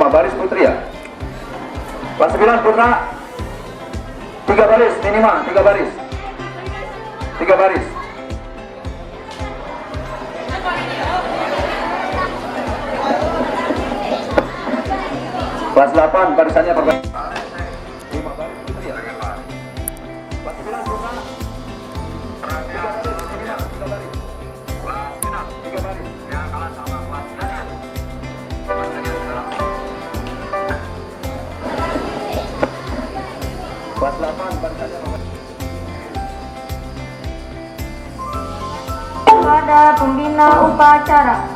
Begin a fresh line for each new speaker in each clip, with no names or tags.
5 baris putri ya. Kelas 9 putra 3 baris minimal, 3 baris. 3 baris. Kelas 8 barisannya perbaiki. 5 baris putri ya. Kelas 9 putra 3 baris minimal, 3 baris. Kelas 3 baris. Yang kalah sama kelas 9. Kelas 8 barisannya
kepada pembina upacara.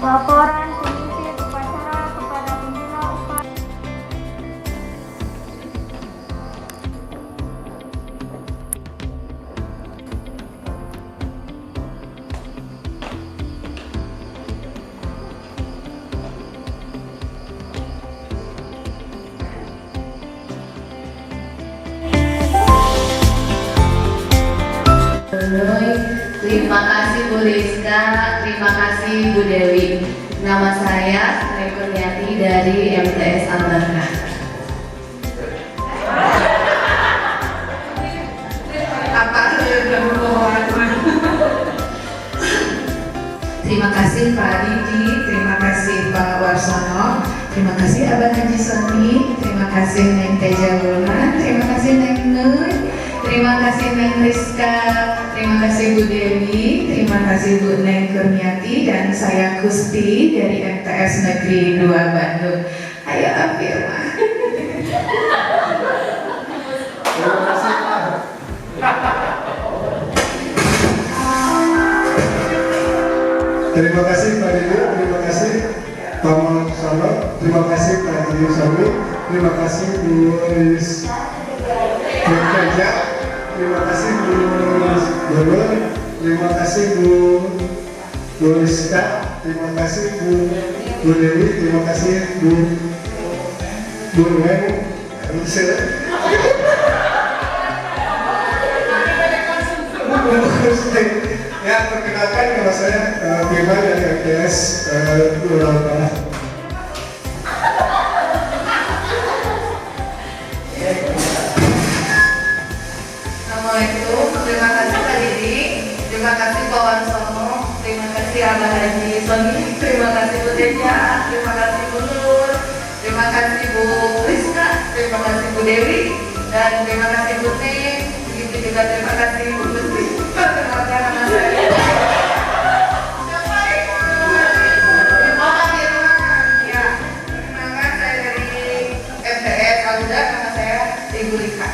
Laporan pemimpin upacara kepada pembina upacara.
Terima kasih Bu Rizka, terima kasih Bu Dewi. Nama saya Sri Kurniati dari MTS Al-Barkah. Terima kasih Pak Didi, terima kasih Pak Warsono, terima kasih Abang Haji Soni, terima kasih Neng Teja Bulan, terima kasih Neng Nur, terima kasih Neng Rizka, terima kasih Bu Dewi, terima kasih Bu Neng Kurniati, dan saya Kusti dari MTS Negeri 2 Bandung. Ayo ambil Pak.
Terima kasih Pak Didi, terima kasih Pak Marsono, terima kasih Pak Haji Soni, terima kasih Bu Teja, terima kasih Bu Dulur, terima kasih Bu Rizka, terima kasih Bu Dewi, terima kasih Bu Neng. Ya, perkenalkan nama saya Bima dari MTS Rural Barat.
Assalamualaikum, terima kasih Pak Didi, terima kasih Pak Warsono, terima kasih Abah Haji Soni, terima kasih Bu Teja, terima kasih Bu Nur, terima kasih Bu Rizka, terima kasih Bu Dewi, dan terima kasih Bu Neng, begitu juga terima kasih Bu Gusti. Perkenalkan nama saya. Ya, perkenalkan saya dari MTS Al-Barkah, nama saya Ibu Rika.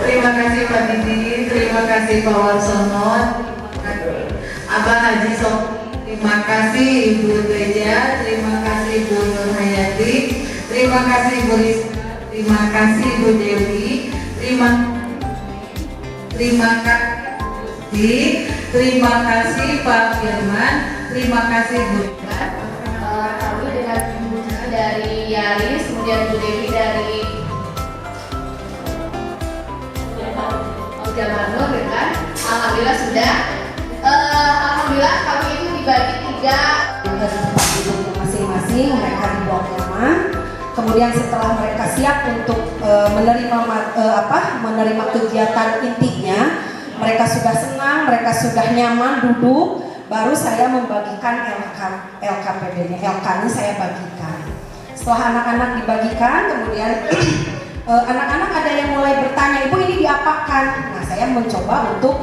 Terima kasih Pak Didi, terima kasih Pak Warsono, Abah Haji Soni, terima kasih Ibu Teja, terima kasih Bu Nur Hayati, terima kasih Bu Rizka, terima kasih Bu Dewi, terima kasih Pak Firman, terima kasih Bu Rika.
Kami dengan Bu Rizka dari Yaris, kemudian Bu Dewi dari Jamanur, kan? Alhamdulillah sudah. Alhamdulillah kami itu dibagi 3 tempat duduk masing-masing, mereka di bawah nyaman. Kemudian setelah mereka siap untuk menerima kegiatan intinya, mereka sudah senang, mereka sudah nyaman duduk, baru saya membagikan LKPD-nya, LK-nya saya bagikan. Setelah anak-anak dibagikan, kemudian anak-anak ada yang mulai bertanya, Ibu ini diapakan? Nah, saya mencoba untuk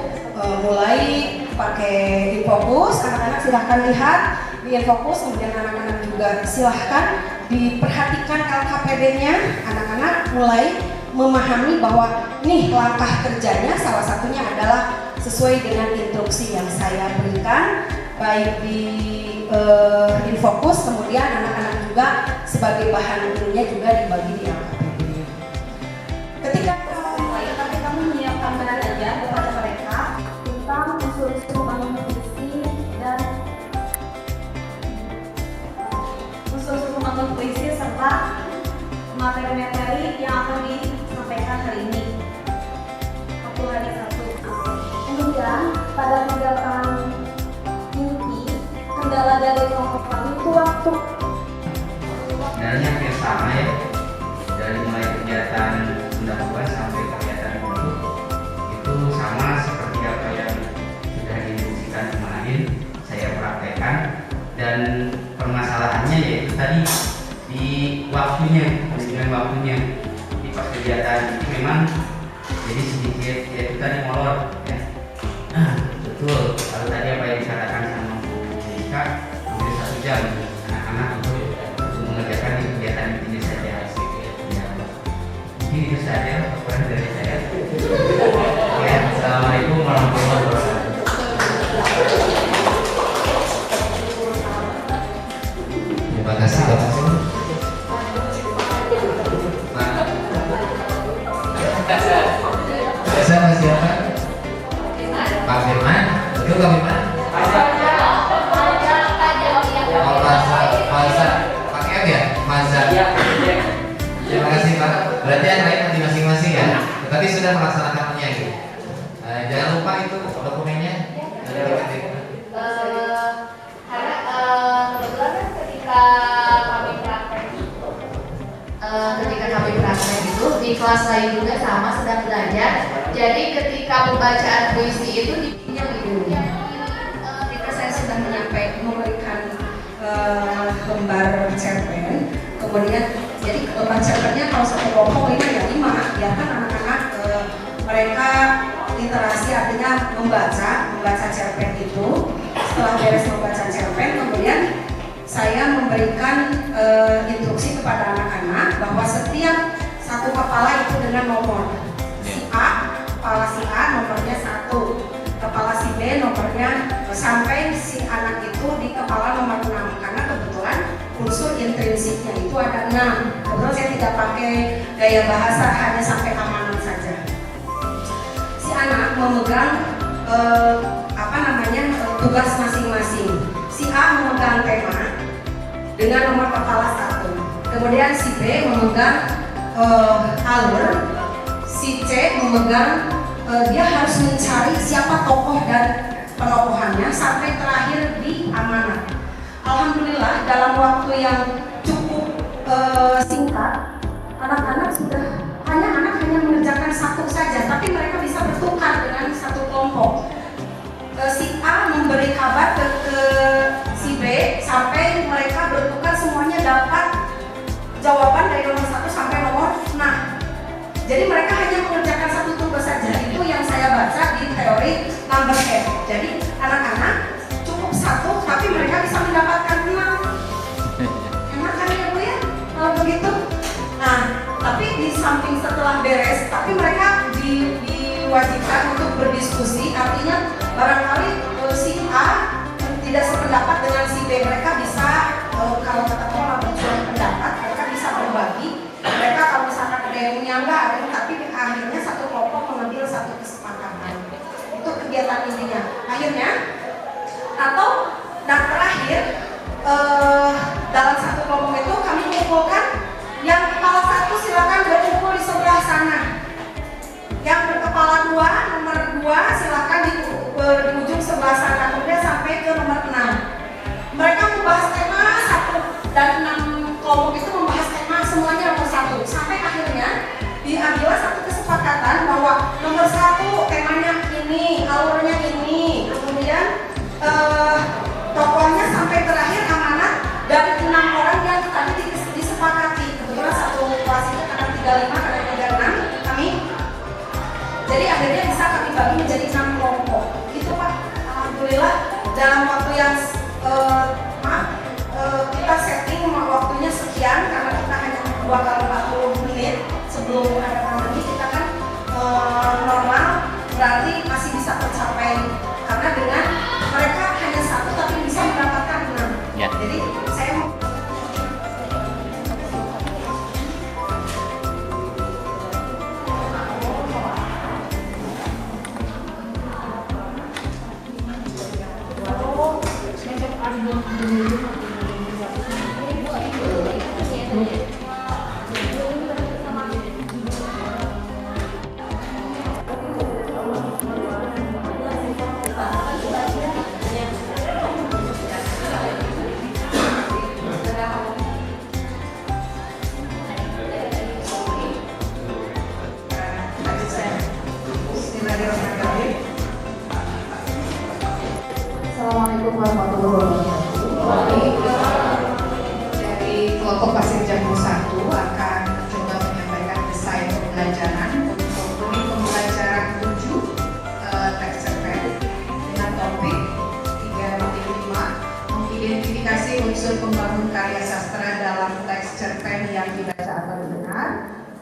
mulai pakai InFocus. Anak-anak silahkan lihat di InFocus, kemudian anak-anak juga silahkan diperhatikan LKPD-nya. Anak-anak mulai memahami bahwa nih langkah kerjanya salah satunya adalah sesuai dengan instruksi yang saya berikan, baik di InFocus, kemudian anak-anak juga sebagai bahan ilmunya juga dibagi di LKPD-nya. Ketika kamu menyiapkan aja kepada mereka tentang unsur-unsur bangun puisi dan unsur-unsur bangun puisi serta materi-materi
pada kegiatan mimpi, kendala dari kelompok kami itu waktu.
Sebenarnya hampir sama ya, dari mulai kegiatan pendahuluan sampai kegiatan dulu itu sama seperti apa yang sudah diinstruksikan kemarin saya praktekkan, dan permasalahannya yaitu tadi di waktunya, dengan waktunya di pas kegiatan itu memang jadi sedikit yaitu tadi molor ya. Betul, kalau tadi apa yang dikatakan sama Bu Ika, hampir 1 jam anak-anak untuk mengerjakan kegiatan ini saja ya. Mungkin itu saja laporan dari saya ya. Assalamualaikum warahmatullahi wabarakatuh.
Terima kasih Bapak. Biasa Mas siapa? Pak Firman. Betul Pak Firman? Oh, Mazhar. Pakai F ya? Mazhar. Terima kasih Pak. Berarti yang lain nanti masing-masing ya. Tetapi sudah melaksanakannya gitu. Jangan lupa itu dokumennya.
Karena kebetulan kan ketika kami praktek itu di kelas lain juga sama sedang belajar. Jadi ketika pembacaan puisi itu dipinjam gitu.
Ketika saya sudah memberikan lembar cerpen, kemudian jadi lembar cerpennya kalau satu kelompok ini ada 5, biarkan anak-anak mereka literasi, artinya membaca cerpen itu. Setelah beres membaca cerpen, kemudian saya memberikan instruksi kepada anak-anak bahwa setiap satu kepala itu dengan nomor. Si A, kepala si A nomornya 1, kepala si B nomornya sampai si anak itu di kepala nomor 6, karena kebetulan unsur intrinsiknya itu ada 6. Kebetulan saya tidak pakai gaya bahasa, hanya sampai amanat saja. Si anak memegang tugas masing-masing. Si A memegang tema dengan nomor kepala 1. Kemudian si B memegang alur, si C memegang dia harus mencari siapa tokoh dan penokohannya sampai terakhir di amanat. Alhamdulillah dalam waktu yang cukup singkat, anak-anak hanya mengerjakan satu saja, tapi mereka bisa bertukar dengan satu kelompok. Si A memberi kabar ke si B sampai mereka bertukar semuanya dapat jawaban dari nomor 1 sampai nomor 6. Jadi mereka hanya mengerjakan satu tugas saja. Itu yang saya baca di teori number game. Jadi anak-anak cukup 1 tapi mereka bisa mendapatkan 6. Enak kan ya Bu ya kalau begitu? Nah, tapi di samping setelah beres, tapi mereka diwajibkan untuk berdiskusi. Artinya barangkali si A tidak sependapat dengan si B, mereka bisa kalau kata pola berjuang pendapat, mereka bisa berbagi. Mereka kalau misalkan ada yang menyanggah, tapi akhirnya satu kelompok mengambil satu kesepakatan. Itu kegiatan intinya. Akhirnya atau dan terakhir dalam satu kelompok itu kami mengumpulkan yang kepala 1 silakan berkumpul di sebelah sana. Yang berkepala 2, nomor 2 silakan di ujung sebelah sana. Kemudian sampai ke nomor 6. Mereka membahas tema 1 dan 6 kelompok itu membahas tema semuanya nomor 1. Sampai akhirnya diambil satu kesepakatan bahwa nomor 1 temanya ini, alurnya ini, kemudian tokohnya sampai terakhir amanat dari 6 orang yang tadi disepakati. Kebetulan satu kelas itu kadang 35, kadang 36 kami. Jadi akhirnya bisa kami bagi menjadi 6 kelompok. Itu Pak, alhamdulillah dalam waktu yang kita setting waktunya sekian karena kita hanya 2 kali 40 menit sebelum ada pandemi. Kita kan normal berarti masih bisa tercapai karena dengan mereka hanya 1 tapi bisa mendapatkan 6.
Ya.
Jadi saya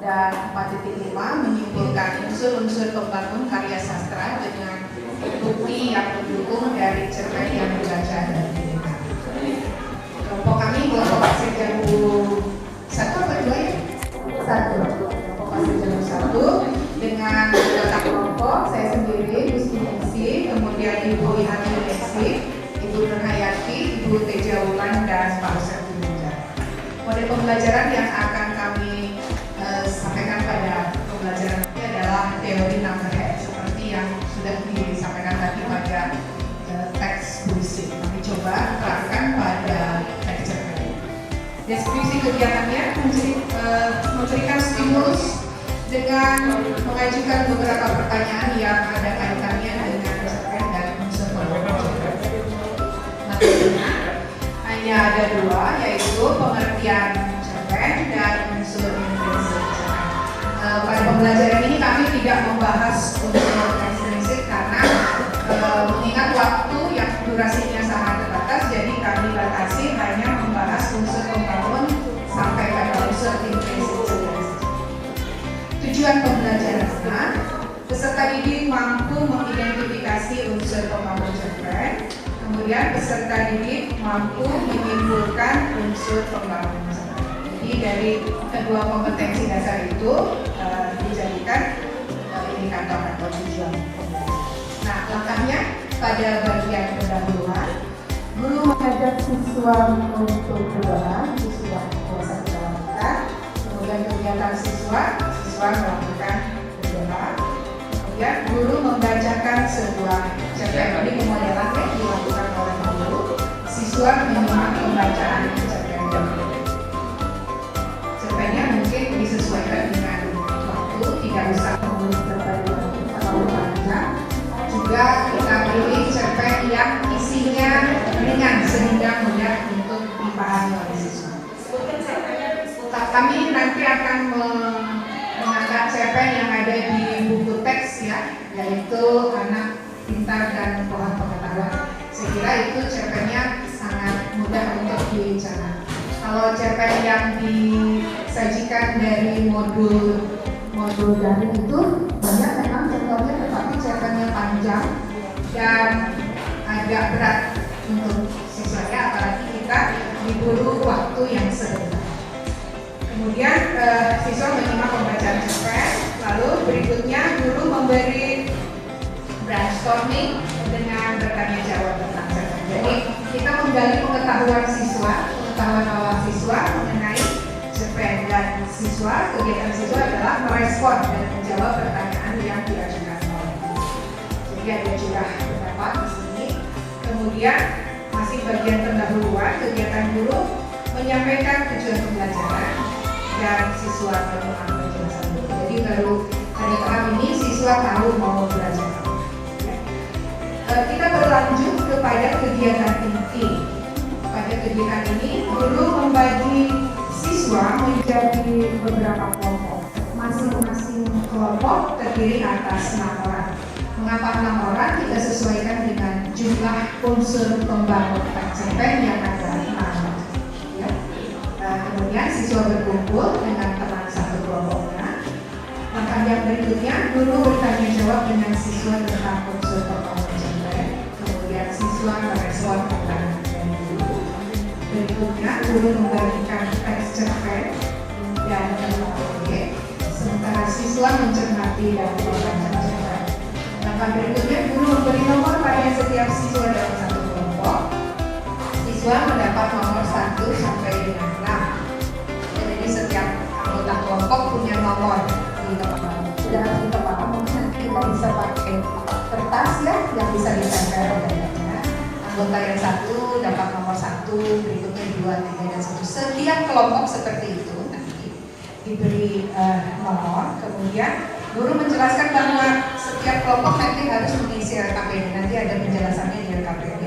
Dan 4.5 menyimpulkan unsur-unsur pembangun karya sastra dengan bukti yang mendukung dari cerpen yang dibaca dan didengar. Kelompok kami kelompok pasir jambu 1 atau 2 ya? 1. Kelompok pasir jambu 1 dengan anggota kelompok saya sendiri, Gusti Ningsi, kemudian Ibu Ihati Ningsi, Ibu Nurhayati, Ibu Teja Wulan, dan Pak Ustadz Ginanjar. Model pembelajaran yang akan kami sampaikan pada pembelajaran ini adalah teori numberhead seperti yang sudah disampaikan tadi pada teks puisi. Kami coba terapkan pada teks cerpen. Deskripsi kegiatannya memberikan stimulus dengan mengajukan beberapa pertanyaan yang ada kaitannya dengan cerpen dan unsur pembangun cerpen. Materinya hanya ada 2, yaitu pengertian cerpen dan unsur intrinsik cerpen. Pada pembelajaran ini kami tidak membahas unsur ekstrinsik karena mengingat waktu yang durasinya sangat terbatas, jadi kami batasi hanya membahas unsur pembangun sampai pada unsur intrinsik cerpen. Tujuan pembelajarannya, peserta didik mampu mengidentifikasi unsur pembangun cerpen. Kemudian peserta didik mampu menyimpulkan unsur pembangun cerpen. Jadi dari kedua kompetensi dasar itu dijadikan indikator atau tujuan pembelajaran. Nah, langkahnya pada bagian pendahuluan, guru mengajak siswa untuk berdoa, siswa puasa kita. Kemudian kegiatan siswa melakukan berdoa. Kemudian guru membacakan sebuah cerpen. Ini pemodelannya dilakukan oleh guru. Siswa menyimak pembacaan cerpen. Cerpennya mungkin disesuaikan dengan waktu, tidak usah menulis cerpen terlalu panjang. Juga kita pilih cerpen yang isinya ringan sehingga mudah untuk dipahami oleh siswa. Kami nanti akan mengangkat cerpen yang ada di buku teks ya, yaitu Anak Pintar dan Pohon Pengetahuan. Saya kira itu cerpennya sangat mudah untuk dicerna. Kalau cerpen yang disajikan dari modul daring itu banyak memang contohnya, tetapi cerpennya panjang dan agak berat untuk siswanya, apalagi kita diburu waktu yang sebentar. Kemudian siswa menyimak pembacaan cerpen, lalu berikutnya guru memberi brainstorming dengan bertanya jawab tentang cerpen. Jadi kita menggali pengetahuan awal siswa mengenai cerpen, dan kegiatan siswa adalah merespon dan menjawab pertanyaan yang diajukan oleh guru. Jadi ada curah pendapat di sini. Kemudian masih bagian pendahuluan, kegiatan guru menyampaikan tujuan pembelajaran dan siswa menyimak penjelasan guru. Jadi baru pada tahap ini siswa tahu mau belajar. Kita berlanjut kepada kegiatan inti. Pada kegiatan ini guru membagi siswa menjadi beberapa kelompok. Masing-masing kelompok terdiri atas 6 orang. Mengapa 6 orang? Kita sesuaikan dengan jumlah unsur pembangun cerpen yang ada 6. Ya. Kemudian siswa berkumpul dengan teman satu kelompoknya. Langkah yang berikutnya, guru bertanya jawab dengan siswa tentang unsur pembangun cerpen. Kemudian siswa merespon pertanyaan dari guru. Berikutnya, guru membagikan teks cerpen dan proyek, sementara siswa mencermati dan membaca cerpen. Langkah berikutnya, guru memberi nomor pada setiap siswa dalam satu kelompok. Siswa mendapat nomor 1 sampai dengan 6. Jadi setiap anggota kelompok punya nomor di kepala. Sudah harus di kepala, mungkin kita bisa pakai kertas ya yang bisa ditempel padanya. Anggota yang 1 dapat nomor 1, berikutnya 2, 3, dan 1. Setiap kelompok seperti itu nanti diberi nomor. Kemudian guru menjelaskan bahwa setiap kelompok nanti harus mengisi LKPD. Nanti ada penjelasannya di LKPD.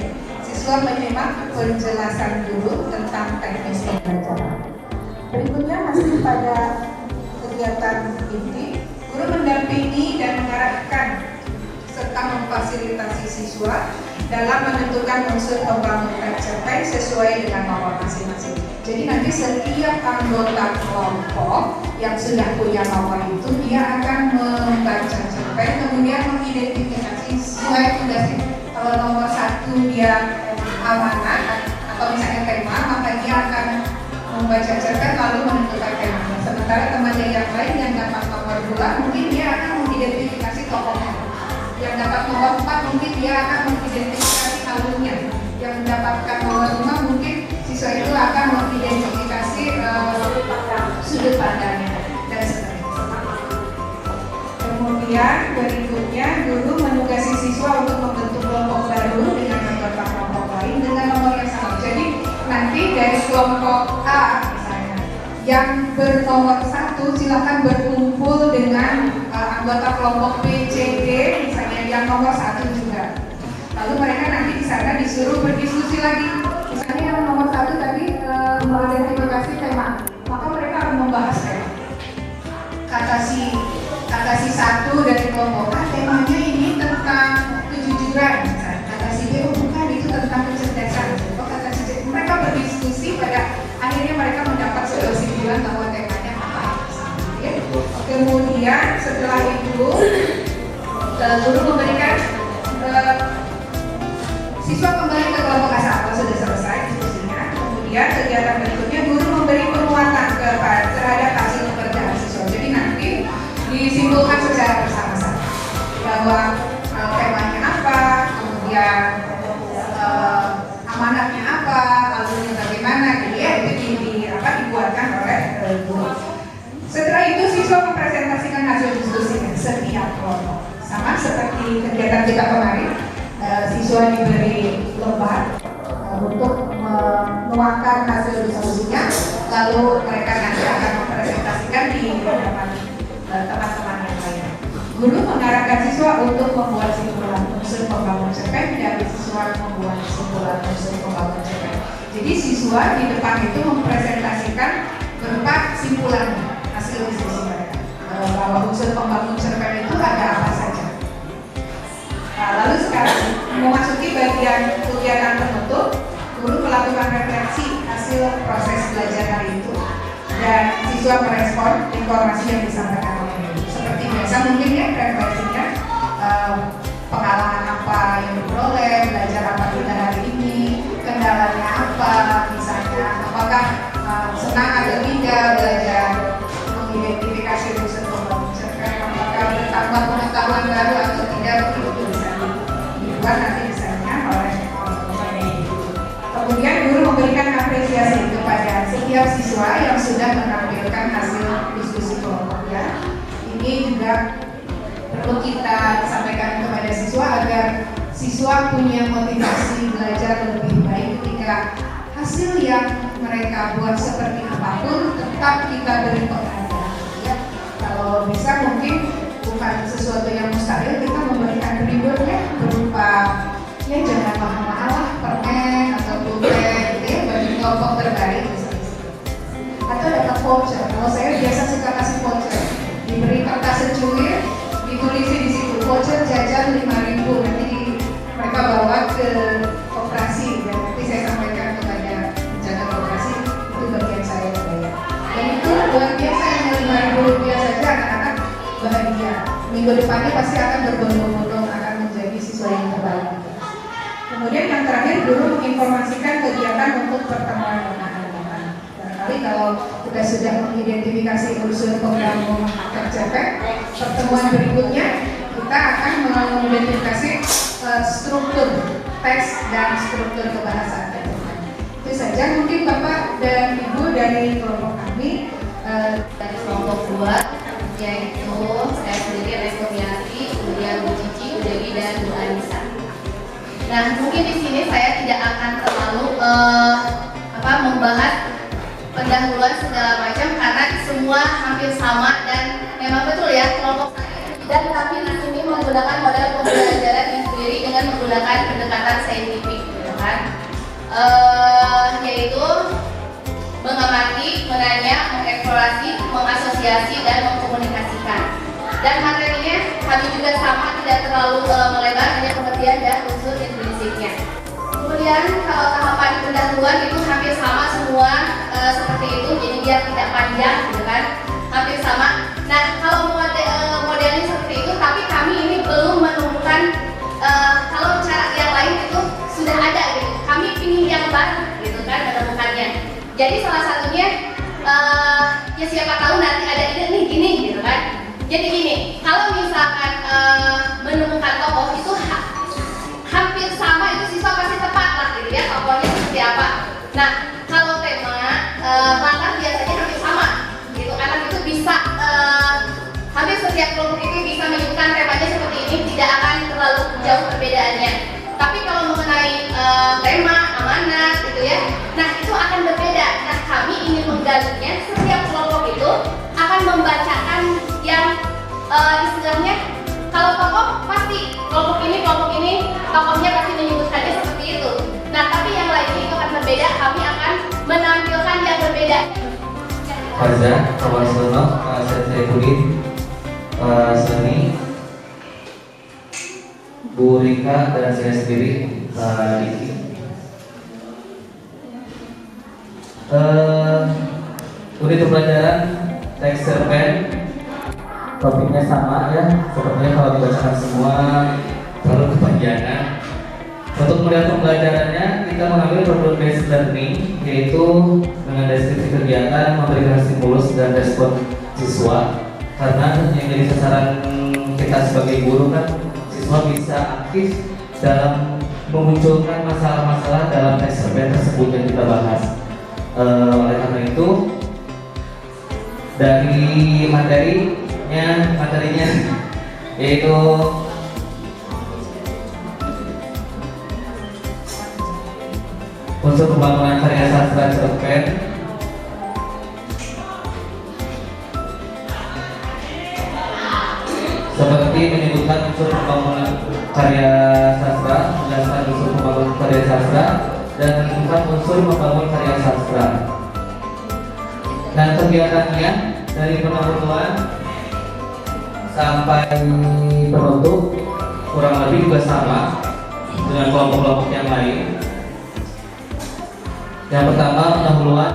Siswa menyimak penjelasan guru tentang teknis pembelajaran. Berikutnya masih pada kegiatan inti, guru mendampingi dan mengarahkan serta memfasilitasi siswa dalam menentukan unsur pembangun tercapai sesuai dengan nomor masing-masing. Jadi nanti setiap anggota kelompok yang sudah punya nomor itu dia akan membaca cerpen, kemudian mengidentifikasi sesuai tugasnya. Kalau nomor 1 dia amanah atau misalnya tema, maka dia akan membaca cerpen lalu menentukan tema. Sementara temannya yang lain yang dapat nomor 2 mungkin dia akan mengidentifikasi tokohnya. Yang dapat nomor 4 mungkin dia akan mengidentifikasi alurnya. Yang mendapatkan nomor 5 mungkin siswa itu akan mengidentifikasi sudut pandangnya dan seterusnya. Kemudian berikutnya guru menugasi siswa untuk membentuk kelompok baru dengan anggota kelompok lain dengan nomor yang sama. Jadi nanti dari kelompok A misalnya yang bernomor 1 silakan berkumpul dengan anggota kelompok B, C, D misalnya yang nomor 1 juga. Lalu mereka nanti di sana disuruh berdiskusi lagi. Misalnya yang nomor 1 tadi mengidentifikasi tema, maka mereka akan membahas tema. Kata si 1 dari kelompok A temanya ini tentang kejujuran misalnya. Kata si B bukan, itu tentang kecerdasan. Kata si C, mereka berdiskusi, pada akhirnya mereka mendapat sebuah kesimpulan bahwa temanya apa. Ya. Kemudian setelah itu guru memberikan siswa kembali ke kelompok asal kalau sudah selesai diskusinya. Kemudian kegiatan berikutnya guru memberi penguatan terhadap hasil pekerjaan siswa. Jadi nanti disimpulkan secara bersama-sama bahwa temanya apa, kemudian amanatnya apa, alurnya bagaimana, gitu ya, itu dibuatkan oleh guru. Setelah itu siswa mempresentasikan hasil diskusinya setiap kelompok. Sama seperti kegiatan kita kemarin, siswa diberi lembar untuk menuangkan hasil diskusinya, lalu mereka nanti akan mempresentasikan di hadapan teman-teman yang lain. Guru mengarahkan siswa untuk membuat simpulan unsur pembangun cerpen dan siswa membuat simpulan unsur pembangun cerpen. Jadi siswa di depan itu mempresentasikan berupa simpulan hasil diskusi mereka, bahwa unsur pembangun cerpen itu ada apa saja. Nah, lalu sekarang memasuki bagian kegiatan penutup, guru melakukan refleksi hasil proses belajar hari itu dan siswa merespon informasi yang disampaikan oleh guru. Seperti biasa mungkin ya refleksinya, pengalaman apa yang diperoleh, belajar apa kita hari ini, kendalanya apa, misalnya apakah senang atau tidak belajar mengidentifikasi unsur pembangun cerpen, apakah bertambah pengetahuan baru atau tidak, itu bisa dibuat nanti misalnya oleh guru. Kemudian guru memberikan apresiasi kepada setiap siswa yang sudah menampilkan hasil diskusi kelompoknya. Ini juga perlu kita sampaikan kepada siswa agar siswa punya motivasi belajar lebih baik ketika hasil yang mereka buat seperti apapun tetap kita beri penghargaan. Ya, kalau bisa mungkin bukan sesuatu yang mustahil, kita memberikan reward ya berupa ya jangan mahal-mahal lah, permen atau pulpen gitu ya bagi kelompok terbaik misalnya. Atau dapat voucher. Kalau saya biasa suka kasih voucher, diberi kertas secuil, ditulisi di situ voucher jajan 5.000, nanti mereka bawa ke koperasi dan nanti saya sampaikan kepada penjaga koperasi, itu bagian saya bayar. Dan itu luar biasa, yang Rp5.000 saja anak-anak bahagia. Minggu depannya pasti akan berbondong-bondong akan menjadi siswa yang terbaik. Kemudian yang terakhir guru menginformasikan kegiatan untuk pertemuan dengan anak-anak. Barangkali kalau kita sudah mengidentifikasi unsur pembangun tercapai, pertemuan berikutnya kita akan mengidentifikasi struktur teks dan struktur kebahasaan. Itu saja mungkin Bapak dan Ibu dari kelompok kami.
Dari kelompok 2 yaitu saya sendiri Restomiati, kemudian Bu Cici, Bu Dewi dan Bu Anissa. Nah mungkin di sini saya tidak akan terlalu membahas pendahuluan segala macam karena semua hampir sama dan memang betul ya kelompok saya. Dan kami di sini menggunakan model pembelajaran yang sendiri dengan menggunakan pendekatan saintifik, gitu kan? Yaitu mengamati, menanya, mengeksplorasi, mengasosiasi, dan mengkomunikasikan. Dan materinya kami juga sama, tidak terlalu melebar, hanya pengertian dan unsur intrinsik. Kemudian kalau tahapan pendahuluan itu hampir sama semua seperti itu, jadi biar tidak panjang gitu kan, hampir sama. Nah kalau modelnya seperti itu, tapi kami ini belum menemukan kalau cara yang lain itu sudah ada gitu. Kami ingin yang baru gitu kan menemukannya. Jadi salah satunya ya siapa tahu nanti ada ide nih gini gitu kan. Jadi gini, kalau misalkan menemukan tokoh itu hampir sama, itu siswa pasti tepat lah gitu ya, tokohnya seperti apa. Nah kalau tema latar biasanya hampir sama gitu, anak itu bisa hampir setiap kelompok itu bisa menyebutkan temanya seperti ini, tidak akan terlalu jauh perbedaannya. Tapi kalau mengenai tema, amanat gitu ya, nah itu akan berbeda. Nah kami ingin menggalinya, setiap kelompok itu akan membacakan yang istilahnya, kalau tokoh pasti kelompok ini tokohnya pasti menyebutkannya seperti itu. Nah tapi yang lainnya itu akan berbeda, kami akan menampilkan yang berbeda.
Faza, Pak Warsono, Pak Saifuddin, Pak Sani, Bu Rika, dan saya sendiri, Pak Diki. Unit pembelajaran teks cerpen, topiknya sama ya, sepertinya kalau dibacakan semua terlalu kepanjangan. Untuk melihat pembelajarannya, kita mengambil problem based learning, yaitu dengan deskripsi kegiatan, memberikan stimulus dan respon siswa. Karena yang jadi sasaran kita sebagai guru kan, siswa bisa aktif dalam memunculkan masalah-masalah dalam teks cerpen tersebut yang kita bahas. Oleh karena itu, dari materinya yaitu unsur pembangunan karya sastra cerpen, seperti menyebutkan unsur pembangunan karya sastra, menjelaskan unsur pembangunan karya sastra, dan menyebutkan unsur membangun karya sastra. Dan kegiatannya dari pendahuluan sampai penutup kurang lebih juga sama dengan kelompok-kelompok yang lain. Yang pertama pendahuluan